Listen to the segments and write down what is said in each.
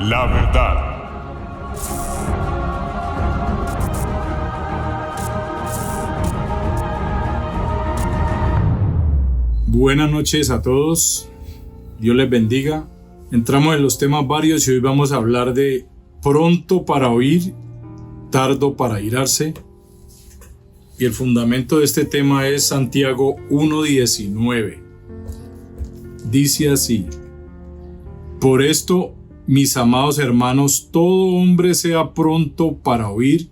La verdad. Buenas noches a todos, Dios les bendiga. Entramos en los temas varios y hoy vamos a hablar de pronto para oír, tardo para irarse. Y el fundamento de este tema es Santiago 1:19. Dice así: por esto, mis amados hermanos, todo hombre sea pronto para oír,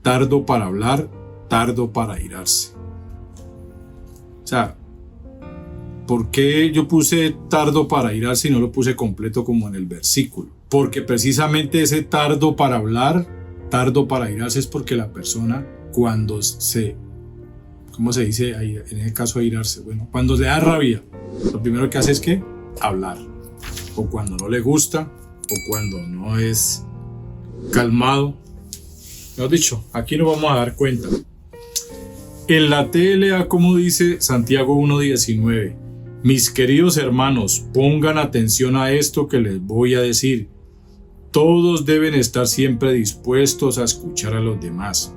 tardo para hablar, tardo para irarse. O sea, ¿por qué yo puse tardo para irarse y no lo puse completo como en el versículo? Porque precisamente ese tardo para hablar, tardo para irarse es porque la persona cuando ¿cómo se dice ahí, en ese caso irarse? Bueno, cuando le da rabia, lo primero que hace es ¿qué? Hablar. O cuando no le gusta, o cuando no es calmado. Mejor dicho, aquí nos vamos a dar cuenta. En la TLA, como dice Santiago 1:19, mis queridos hermanos, pongan atención a esto que les voy a decir. Todos deben estar siempre dispuestos a escuchar a los demás,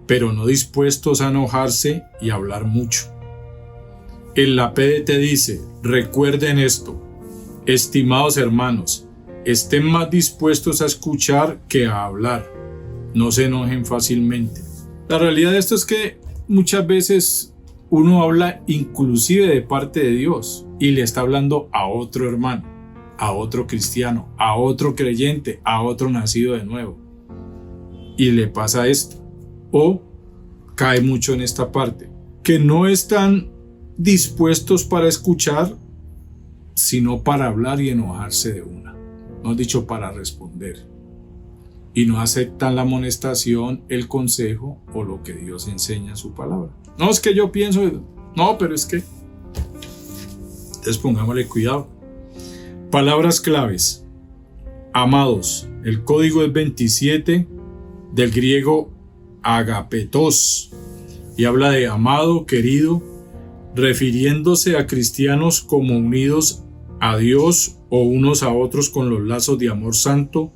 pero no dispuestos a enojarse y a hablar mucho. En la PDT dice, recuerden esto, estimados hermanos, estén más dispuestos a escuchar que a hablar. No se enojen fácilmente. La realidad de esto es que muchas veces uno habla inclusive de parte de Dios y le está hablando a otro hermano, a otro cristiano, a otro creyente, a otro nacido de nuevo. Y le pasa esto. O cae mucho en esta parte, que no están dispuestos para escuchar, sino para hablar y enojarse de una. No dicho para responder. Y no aceptan la amonestación, el consejo o lo que Dios enseña en su palabra. No, es que yo pienso, no, pero es que. Entonces pongámosle cuidado. Palabras claves. Amados, el código es 27 del griego agapetos y habla de amado, querido, refiriéndose a cristianos como unidos a Dios o unos a otros con los lazos de amor santo,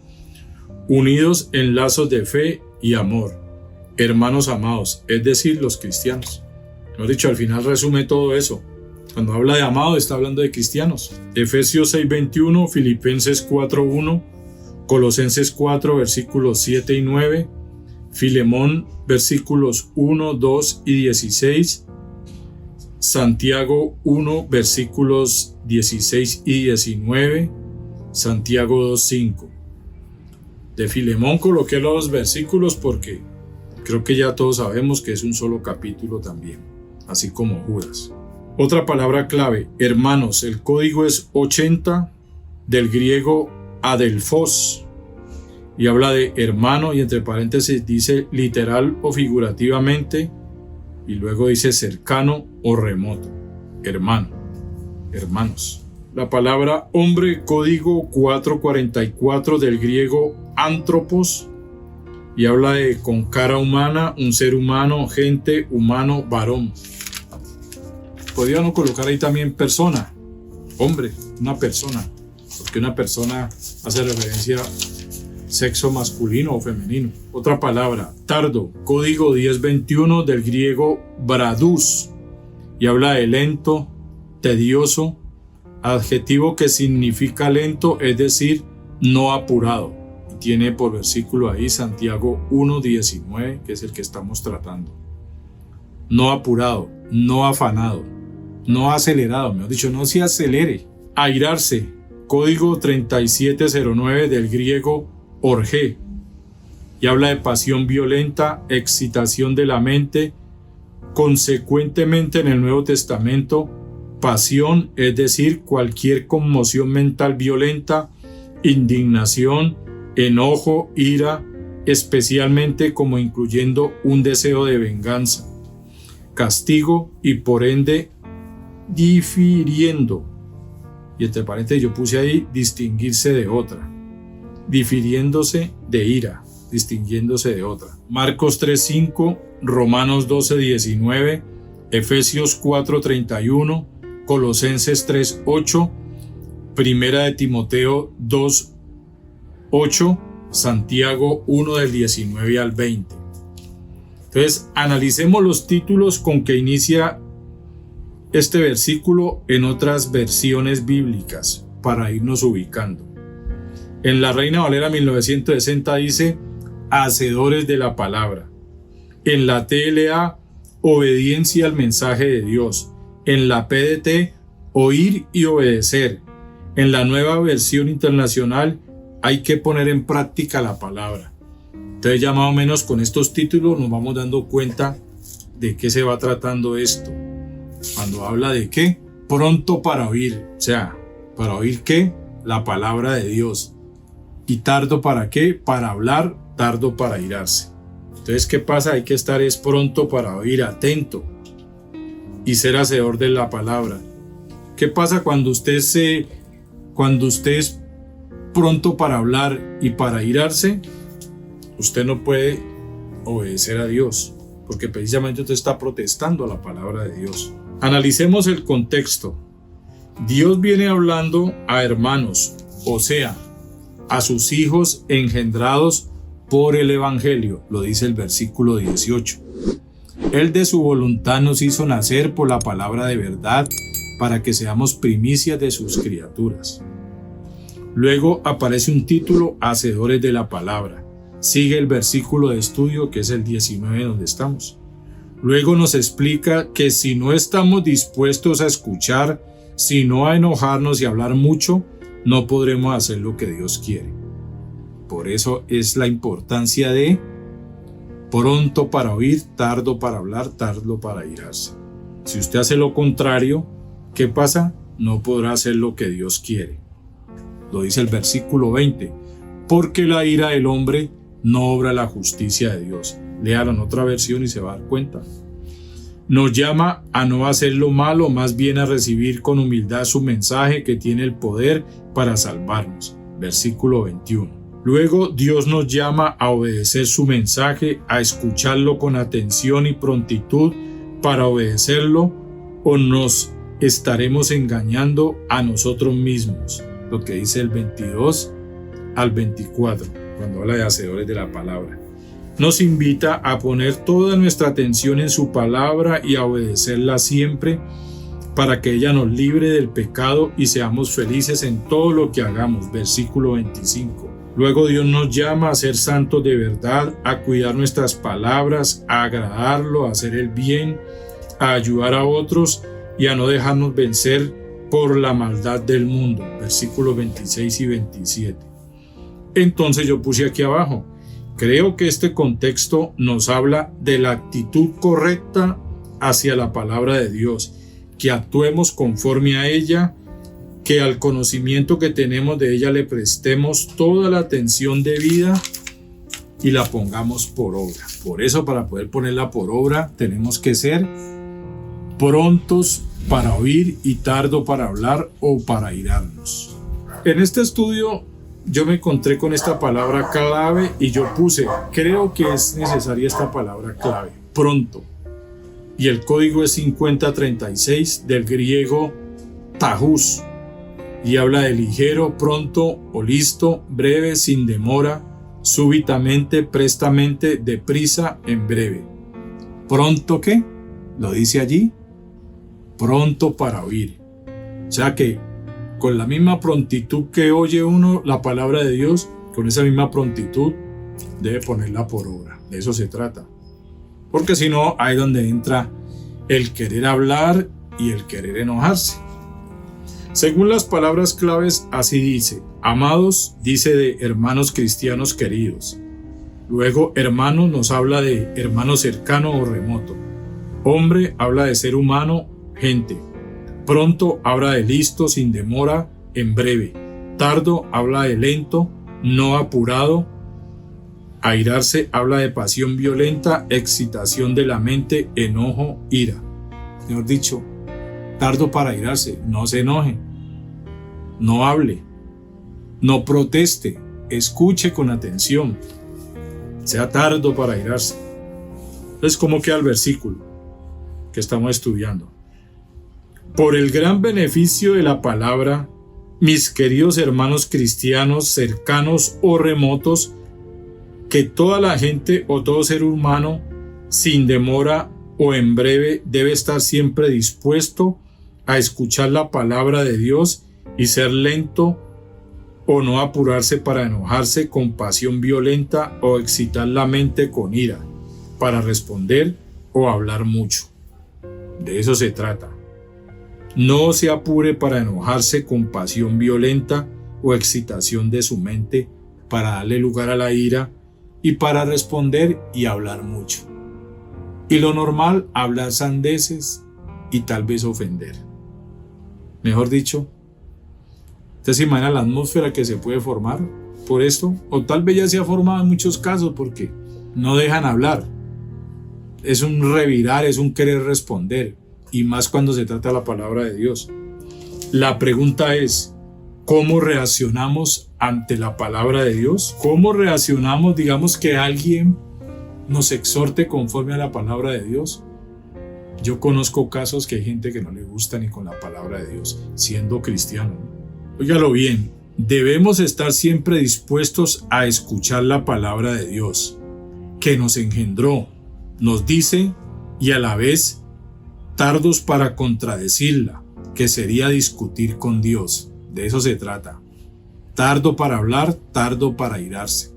unidos en lazos de fe y amor, hermanos amados, es decir, los cristianos. Lo dicho, al final resume todo eso. Cuando habla de amado está hablando de cristianos. Efesios 6:21, Filipenses 4:1, Colosenses 4 versículos 7 y 9, Filemón versículos 1, 2 y 16, Santiago 1 versículos 16 y 19, Santiago 2:5. De Filemón coloqué los versículos porque creo que ya todos sabemos que es un solo capítulo también, así como Judas. Otra palabra clave, hermanos, el código es 80 del griego adelphos y habla de hermano y entre paréntesis dice literal o figurativamente y luego dice cercano o remoto, hermano, hermanos. La palabra hombre, código 444 del griego antropos y habla de con cara humana, un ser humano, gente, humano, varón. Podría no colocar ahí también persona, hombre, una persona, porque una persona hace referencia a sexo masculino o femenino. Otra palabra, tardo, código 1021 del griego bradus y habla de lento, tedioso, adjetivo que significa lento, es decir, no apurado. Tiene por versículo ahí Santiago 1:19, que es el que estamos tratando. No apurado, no afanado, no acelerado, mejor dicho, no se acelere. Airarse, código 3709 del griego orgé, y habla de pasión violenta, excitación de la mente. Consecuentemente en el Nuevo Testamento, pasión, es decir, cualquier conmoción mental violenta, indignación, enojo, ira, especialmente como incluyendo un deseo de venganza, castigo y por ende difiriendo. Y entre paréntesis yo puse ahí distinguirse de otra, difiriéndose de ira, distinguiéndose de otra. Marcos 3:5, Romanos 12:19, Efesios 4:31, Colosenses 3:8, Primera de Timoteo 8, Santiago 1 del 19 al 20. Entonces, analicemos los títulos con que inicia este versículo en otras versiones bíblicas para irnos ubicando. En la Reina Valera 1960 dice, hacedores de la palabra. En la TLA, obediencia al mensaje de Dios. En la PDT, oír y obedecer. En la Nueva Versión Internacional, hay que poner en práctica la palabra. Entonces ya más o menos con estos títulos nos vamos dando cuenta de qué se va tratando esto. Cuando habla de qué, pronto para oír. O sea, ¿para oír qué? La palabra de Dios. ¿Y tardo para qué? Para hablar, tardo para irarse. Entonces, ¿qué pasa? Hay que estar pronto para oír, atento y ser hacedor de la palabra. ¿Qué pasa cuando usted es pronto para hablar y para irarse? Usted no puede obedecer a Dios, porque precisamente usted está protestando a la palabra de Dios. Analicemos el contexto. Dios viene hablando a hermanos, o sea, a sus hijos engendrados por el Evangelio, lo dice el versículo 18. Él de su voluntad nos hizo nacer por la palabra de verdad para que seamos primicias de sus criaturas. Luego aparece un título, hacedores de la palabra. Sigue el versículo de estudio que es el 19 donde estamos. Luego nos explica que si no estamos dispuestos a escuchar, sino a enojarnos y hablar mucho, no podremos hacer lo que Dios quiere. Por eso es la importancia de pronto para oír, tardo para hablar, tardo para irarse. Si usted hace lo contrario, ¿qué pasa? No podrá hacer lo que Dios quiere. Lo dice el versículo 20. Porque la ira del hombre no obra la justicia de Dios. Léalo en otra versión y se va a dar cuenta. Nos llama a no hacer lo malo, más bien a recibir con humildad su mensaje que tiene el poder para salvarnos. Versículo 21. Luego Dios nos llama a obedecer su mensaje, a escucharlo con atención y prontitud para obedecerlo, o nos estaremos engañando a nosotros mismos. Lo que dice el 22 al 24, cuando habla de hacedores de la palabra. Nos invita a poner toda nuestra atención en su palabra y a obedecerla siempre para que ella nos libre del pecado y seamos felices en todo lo que hagamos. Versículo 25. Luego Dios nos llama a ser santos de verdad, a cuidar nuestras palabras, a agradarlo, a hacer el bien, a ayudar a otros y a no dejarnos vencer por la maldad del mundo. Versículos 26 y 27. Entonces yo puse aquí abajo, creo que este contexto nos habla de la actitud correcta hacia la palabra de Dios, que actuemos conforme a ella, que al conocimiento que tenemos de ella le prestemos toda la atención debida y la pongamos por obra. Por eso, para poder ponerla por obra, tenemos que ser prontos para oír y tardo para hablar o para irarnos. En este estudio yo me encontré con esta palabra clave y yo puse, creo que es necesaria esta palabra clave, pronto. Y el código es 5036 del griego tajus. Y habla de ligero, pronto o listo, breve, sin demora, súbitamente, prestamente, deprisa, en breve. ¿Pronto qué? Lo dice allí. Pronto para oír. O sea que con la misma prontitud que oye uno la palabra de Dios, con esa misma prontitud debe ponerla por obra. De eso se trata. Porque si no, ahí es donde entra el querer hablar y el querer enojarse. Según las palabras claves, así dice. Amados, dice de hermanos cristianos queridos. Luego, hermanos nos habla de hermano cercano o remoto. Hombre habla de ser humano, gente. Pronto habla de listo, sin demora, en breve. Tardo habla de lento, no apurado. Airarse habla de pasión violenta, excitación de la mente, enojo, ira. Mejor dicho, tardo para airarse, no se enoje, no hable, no proteste, escuche con atención, sea tardo para airarse. Entonces, ¿cómo queda el versículo que estamos estudiando? Por el gran beneficio de la palabra, mis queridos hermanos cristianos cercanos o remotos, que toda la gente o todo ser humano, sin demora o en breve, debe estar siempre dispuesto a escuchar la palabra de Dios y ser lento o no apurarse para enojarse con pasión violenta o excitar la mente con ira, para responder o hablar mucho. De eso se trata. No se apure para enojarse con pasión violenta o excitación de su mente para darle lugar a la ira y para responder y hablar mucho. Y lo normal, hablar sandeces y tal vez ofender. Mejor dicho, ¿usted se imagina la atmósfera que se puede formar por esto? O tal vez ya se ha formado en muchos casos porque no dejan hablar. Es un revirar, es un querer responder. Y más cuando se trata de la palabra de Dios. La pregunta es, ¿cómo reaccionamos ante la palabra de Dios? ¿Cómo reaccionamos, digamos, que alguien nos exhorte conforme a la palabra de Dios? Yo conozco casos que hay gente que no le gusta ni con la palabra de Dios, siendo cristiano. Óigalo bien, debemos estar siempre dispuestos a escuchar la palabra de Dios, que nos engendró, nos dice y a la vez tardos para contradecirla, que sería discutir con Dios. De eso se trata. Tardo para hablar, tardo para irarse.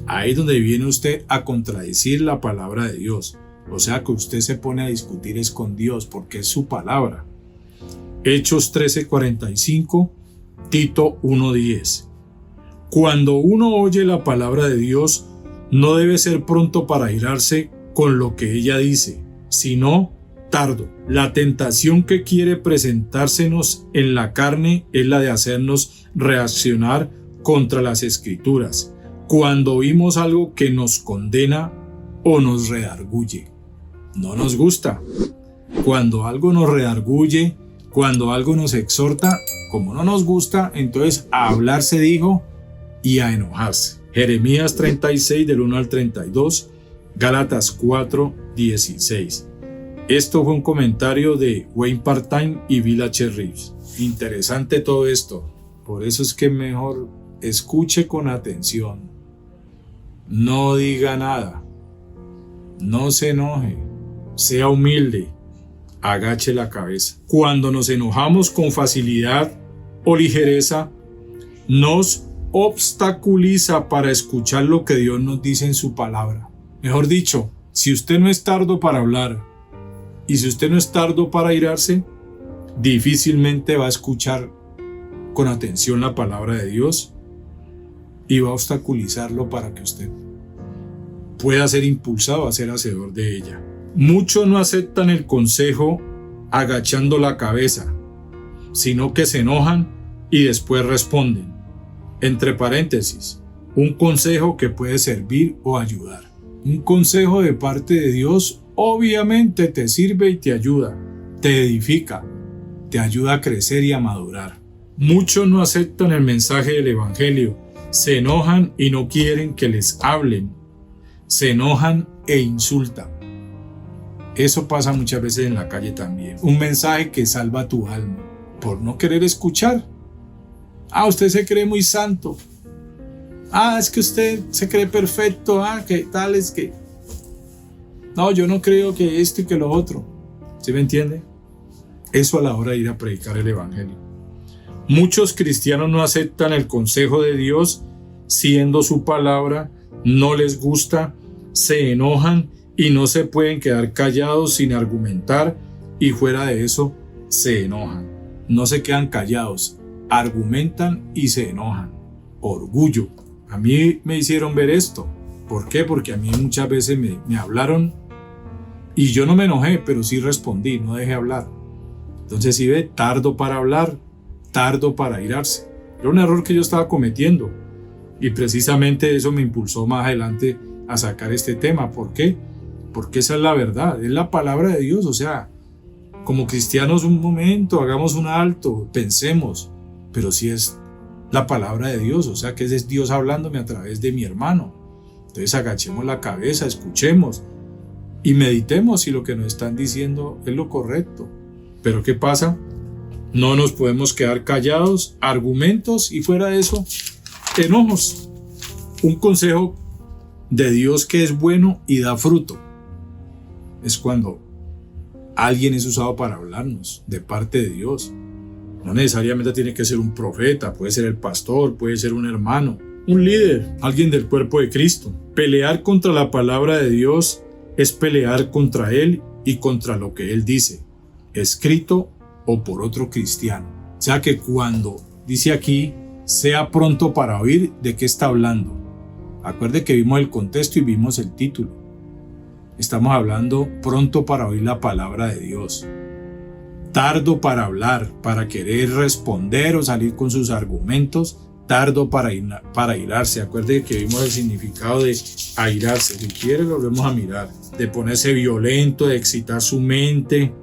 Ahí es donde viene usted a contradecir la palabra de Dios. O sea que usted se pone a discutir es con Dios porque es su palabra. Hechos 13:45, Tito 1:10. Cuando uno oye la palabra de Dios, no debe ser pronto para irarse con lo que ella dice, sino tardo. La tentación que quiere presentársenos en la carne es la de hacernos reaccionar contra las Escrituras cuando oímos algo que nos condena o nos redarguye. No nos gusta. Cuando algo nos redarguye, cuando algo nos exhorta, como no nos gusta, entonces a hablar se dijo y a enojarse. Jeremías 36 del 1 al 32, Gálatas 4:16. Esto fue un comentario de Wayne Part-Time y Bill H. Reeves. Interesante todo esto. Por eso es que mejor escuche con atención. No diga nada. No se enoje. Sea humilde. Agache la cabeza. Cuando nos enojamos con facilidad o ligereza, nos obstaculiza para escuchar lo que Dios nos dice en su palabra. Mejor dicho, si usted no es tardo para hablar, y si usted no es tardo para irarse, difícilmente va a escuchar con atención la palabra de Dios y va a obstaculizarlo para que usted pueda ser impulsado a ser hacedor de ella. Muchos no aceptan el consejo agachando la cabeza, sino que se enojan y después responden. Entre paréntesis, un consejo que puede servir o ayudar. Un consejo de parte de Dios obviamente te sirve y te ayuda, te edifica, te ayuda a crecer y a madurar. Muchos no aceptan el mensaje del Evangelio, se enojan y no quieren que les hablen, se enojan e insultan. Eso pasa muchas veces en la calle también. Un mensaje que salva tu alma, por no querer escuchar. Usted se cree muy santo. Es que usted se cree perfecto. Que tal es que... No, yo no creo que esto y que lo otro. ¿Sí me entiende? Eso a la hora de ir a predicar el Evangelio. Muchos cristianos no aceptan el consejo de Dios, siendo su palabra, no les gusta, se enojan y no se pueden quedar callados sin argumentar, y fuera de eso se enojan. No se quedan callados, argumentan y se enojan. Orgullo. A mí me hicieron ver esto. ¿Por qué? Porque a mí muchas veces me hablaron y yo no me enojé, pero sí respondí, no dejé hablar. Entonces sí ve, tardo para hablar, tardo para irarse. Era un error que yo estaba cometiendo y precisamente eso me impulsó más adelante a sacar este tema. ¿Por qué? Porque esa es la verdad, es la palabra de Dios. O sea, como cristianos un momento, hagamos un alto, pensemos, pero si es la palabra de Dios, o sea que es Dios hablándome a través de mi hermano. Entonces agachemos la cabeza, escuchemos y meditemos si lo que nos están diciendo es lo correcto. Pero ¿qué pasa? No nos podemos quedar callados, argumentos y fuera de eso, enojos. Un consejo de Dios que es bueno y da fruto es cuando alguien es usado para hablarnos de parte de Dios. No necesariamente tiene que ser un profeta, puede ser el pastor, puede ser un hermano, un líder, alguien del cuerpo de Cristo. Pelear contra la palabra de Dios es pelear contra Él y contra lo que Él dice, escrito o por otro cristiano. O sea que cuando dice aquí, sea pronto para oír, ¿de qué está hablando? Acuerde que vimos el contexto y vimos el título. Estamos hablando pronto para oír la palabra de Dios. Tardo para hablar, para querer responder o salir con sus argumentos. Tardo para airarse. Acuerde que vimos el significado de airarse. Si quiere lo volvemos a mirar. De ponerse violento, de excitar su mente,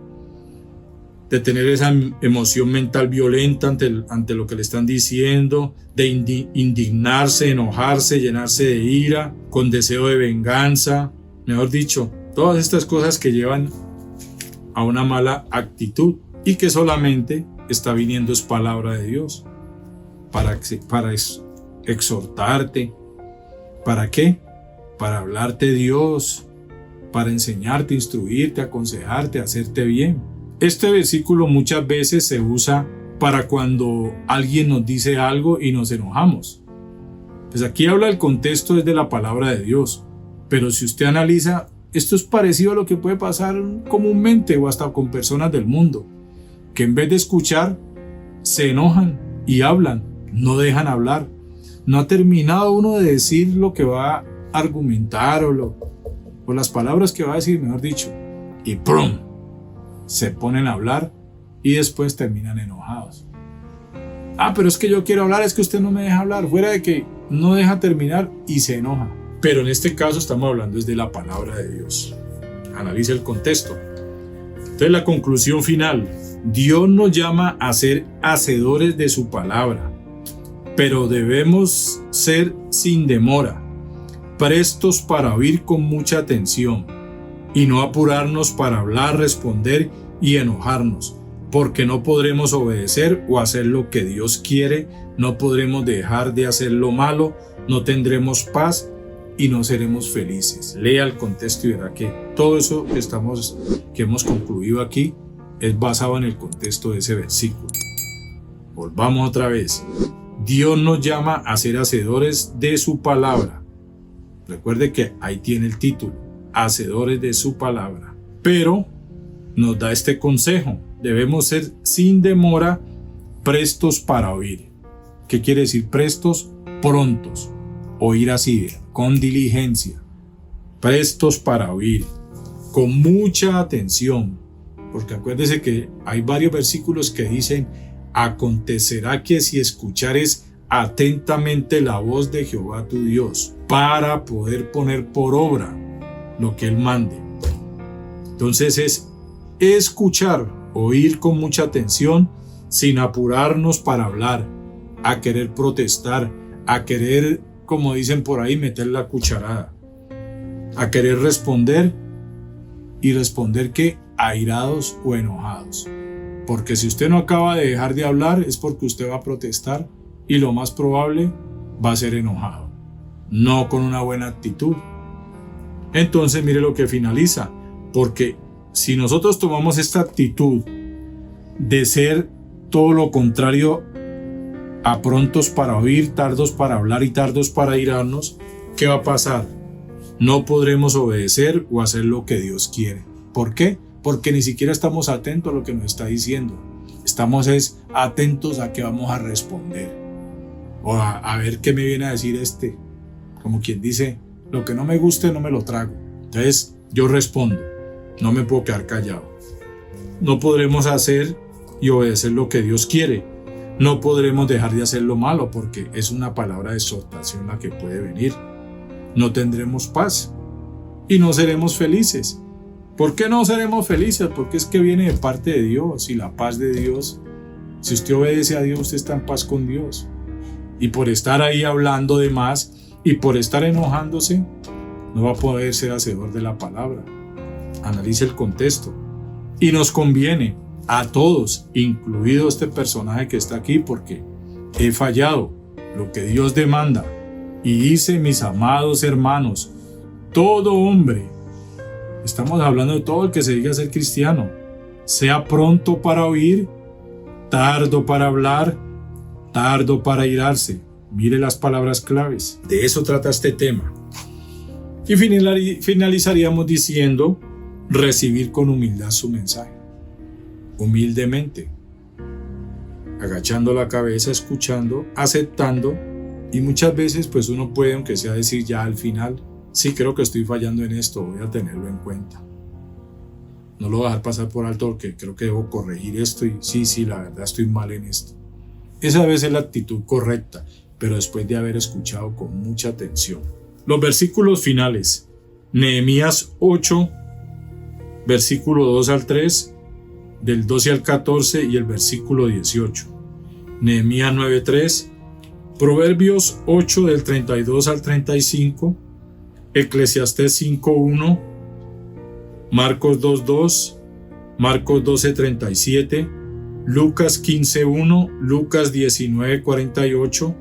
de tener esa emoción mental violenta ante lo que le están diciendo, de indignarse, enojarse, llenarse de ira, con deseo de venganza. Mejor dicho, todas estas cosas que llevan a una mala actitud y que solamente está viniendo es palabra de Dios para exhortarte. ¿Para qué? Para hablarte de Dios, para enseñarte, instruirte, aconsejarte, hacerte bien. Este versículo muchas veces se usa para cuando alguien nos dice algo y nos enojamos. Pues aquí habla el contexto desde la palabra de Dios, pero si usted analiza, esto es parecido a lo que puede pasar comúnmente o hasta con personas del mundo, que en vez de escuchar, se enojan y hablan, no dejan hablar. No ha terminado uno de decir lo que va a argumentar o las palabras que va a decir, mejor dicho, y ¡prum! Se ponen a hablar y después terminan enojados. Pero es que yo quiero hablar, es que usted no me deja hablar, fuera de que no deja terminar y se enoja. Pero en este caso estamos hablando desde la palabra de Dios. Analice el contexto. Entonces la conclusión final. Dios nos llama a ser hacedores de su palabra, pero debemos ser sin demora, prestos para oír con mucha atención y no apurarnos para hablar, responder y enojarnos, porque no podremos obedecer o hacer lo que Dios quiere, no podremos dejar de hacer lo malo, no tendremos paz y no seremos felices. Lea el contexto y verá que todo eso que hemos concluido aquí es basado en el contexto de ese versículo. Volvamos otra vez. Dios nos llama a ser hacedores de su palabra. Recuerde que ahí tiene el título, hacedores de su palabra. Pero nos da este consejo, debemos ser sin demora, prestos para oír. ¿Qué quiere decir prestos? Prontos. Oír así, con diligencia, prestos para oír, con mucha atención, porque acuérdese que hay varios versículos que dicen, acontecerá que si escuchares atentamente la voz de Jehová tu Dios, para poder poner por obra lo que Él mande. Entonces es escuchar, oír con mucha atención, sin apurarnos para hablar, a querer protestar, a querer, como dicen por ahí, meter la cucharada, a querer responder y responder que airados o enojados. Porque si usted no acaba de dejar de hablar es porque usted va a protestar y lo más probable va a ser enojado, no con una buena actitud. Entonces mire lo que finaliza, porque si nosotros tomamos esta actitud de ser todo lo contrario a prontos para oír, tardos para hablar y tardos para airarnos, ¿qué va a pasar? No podremos obedecer o hacer lo que Dios quiere. ¿Por qué? Porque ni siquiera estamos atentos a lo que nos está diciendo. Estamos atentos a qué vamos a responder. O a ver qué me viene a decir este. Como quien dice, lo que no me guste no me lo trago. Entonces yo respondo, no me puedo quedar callado. No podremos hacer y obedecer lo que Dios quiere. No podremos dejar de hacer lo malo porque es una palabra de exhortación la que puede venir. No tendremos paz y no seremos felices. ¿Por qué no seremos felices? Porque es que viene de parte de Dios y la paz de Dios. Si usted obedece a Dios, usted está en paz con Dios. Y por estar ahí hablando de más y por estar enojándose, no va a poder ser hacedor de la palabra. Analice el contexto. Y nos conviene, a todos, incluido este personaje que está aquí, porque he fallado lo que Dios demanda. Y dice, mis amados hermanos, todo hombre, estamos hablando de todo el que se diga ser cristiano, sea pronto para oír, tardo para hablar, tardo para irarse. Mire las palabras claves. De eso trata este tema. Y finalizaríamos diciendo, recibir con humildad su mensaje. Humildemente, agachando la cabeza, escuchando, aceptando, y muchas veces pues uno puede, aunque sea, decir ya al final, sí, creo que estoy fallando en esto, voy a tenerlo en cuenta. No lo voy a dejar pasar por alto porque creo que debo corregir esto y sí, la verdad estoy mal en esto. Esa debe ser la actitud correcta, pero después de haber escuchado con mucha atención. Los versículos finales, Nehemías 8, versículo 2 al 3, del 12 al 14 y el versículo 18. Nehemías 9:3, Proverbios 8 del 32 al 35, Eclesiastés 5:1, Marcos 2:2, Marcos 12:37, Lucas 15:1, Lucas 19:48,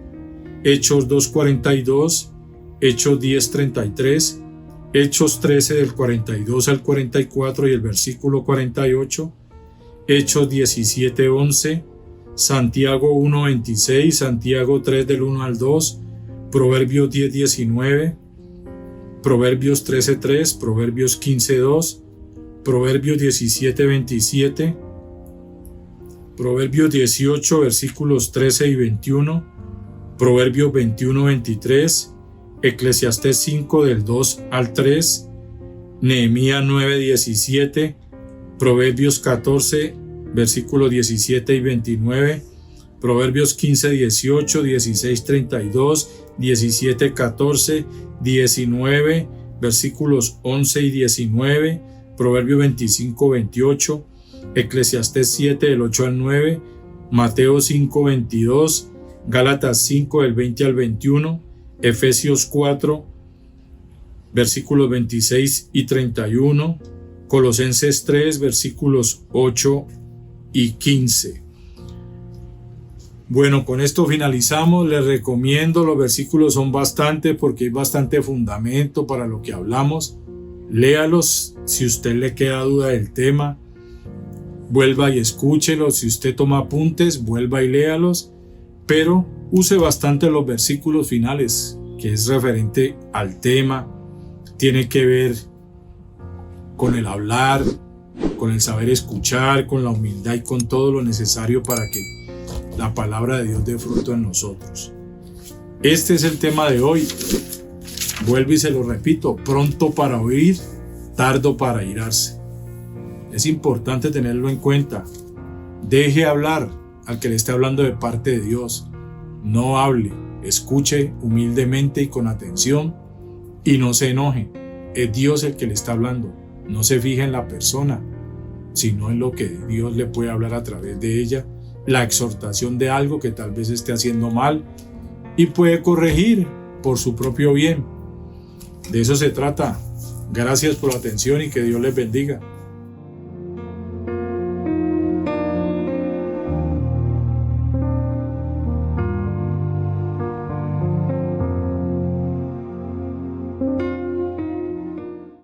Hechos 2:42, Hechos 10:33, Hechos 13 del 42 al 44 y el versículo 48, Hechos 17:11, Santiago 1:26, Santiago 3 del 1 al 2, Proverbios 10:19, Proverbios 13:3, Proverbios 15:2, Proverbios 17:27, Proverbios 18 versículos 13 y 21, Proverbios 21:23, Eclesiastés 5 del 2 al 3, Nehemías 9:17, Proverbios 14 versículos 17 y 29, Proverbios 15:18, 16:32, 17:14, 19, versículos 11 y 19, Proverbios 25:28, Eclesiastés 7 del 8 al 9, Mateo 5:22, Gálatas 5 del 20 al 21, Efesios 4, versículos 26 y 31, Colosenses 3, versículos 8 y 15. Bueno, con esto finalizamos. Les recomiendo, los versículos son bastante porque hay bastante fundamento para lo que hablamos. Léalos. Si usted le queda duda del tema, vuelva y escúchelos. Si usted toma apuntes, vuelva y léalos. Pero use bastante los versículos finales, que es referente al tema. Tiene que ver con el hablar, con el saber escuchar, con la humildad y con todo lo necesario para que la palabra de Dios dé fruto en nosotros. Este es el tema de hoy. Vuelvo y se lo repito, pronto para oír, tardo para irarse. Es importante tenerlo en cuenta. Deje hablar al que le esté hablando de parte de Dios. No hable, escuche humildemente y con atención y no se enoje. Es Dios el que le está hablando. No se fije en la persona, sino en lo que Dios le puede hablar a través de ella, la exhortación de algo que tal vez esté haciendo mal y puede corregir por su propio bien. De eso se trata. Gracias por la atención y que Dios les bendiga.